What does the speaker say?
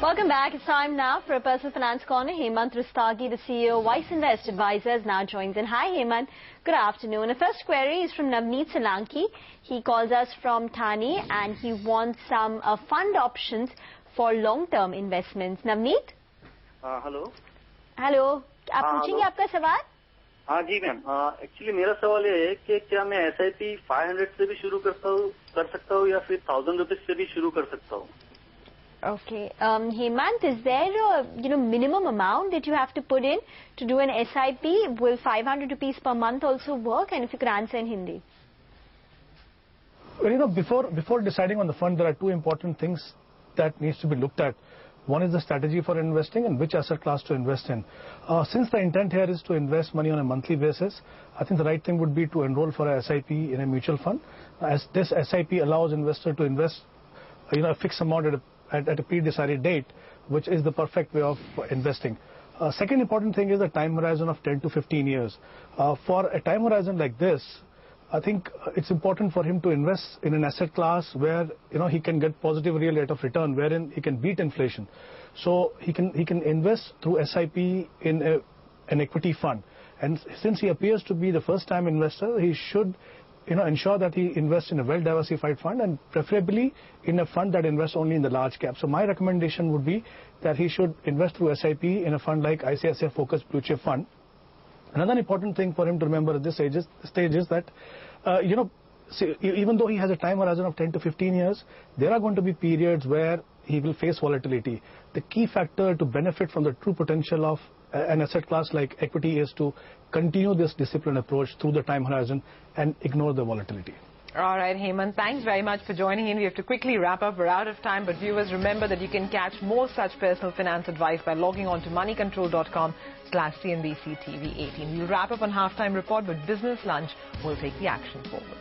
Welcome back. It's time now for a Personal Finance Corner. Hemant Rustagi, the CEO of Wise Invest Advisors, now joins in. Hi, Hemant. Good afternoon. The first query is from Navneet Solanki. He calls us from Thane and he wants some fund options for long-term investments. Navneet? Hello hello, आप पूछेंगे आपका सवाल? हाँ जी ma'am, actually मेरा सवाल ये है कि क्या मैं SIP 500 से भी शुरू कर सकता हूँ या फिर 1000 रुपीज से भी शुरू कर सकता हूँ? Okay. Hemant, is there a minimum amount that you have to put in to do an SIP? Will 500 rupees per month also work? And if you could answer in Hindi. Well, before deciding on the fund, there are two important things that needs to be looked at. One is the strategy for investing and which asset class to invest in. Since the intent here is to invest money on a monthly basis, I think the right thing would be to enroll for a SIP in a mutual fund, as this SIP allows investor to invest a fixed amount at a pre-decided date, which is the perfect way of investing. Second important thing is the time horizon of 10 to 15 years. For a time horizon like this, I think it's important for him to invest in an asset class where he can get positive real rate of return, wherein he can beat inflation. So he can invest through SIP in an equity fund. And since he appears to be the first-time investor, he should ensure that he invests in a well-diversified fund and preferably in a fund that invests only in the large cap. So my recommendation would be that he should invest through SIP in a fund like ICICI Focus Blue Chip Fund. Another important thing for him to remember at this stage is that, even though he has a time horizon of 10 to 15 years, there are going to be periods where he will face volatility. The key factor to benefit from the true potential of an asset class like equity is to continue this disciplined approach through the time horizon and ignore the volatility. All right, Hemant, thanks very much for joining in. We have to quickly wrap up. We're out of time, but viewers, remember that you can catch more such personal finance advice by logging on to moneycontrol.com/CNBC TV 18. We'll wrap up on Halftime Report, but Business Lunch will take the action forward.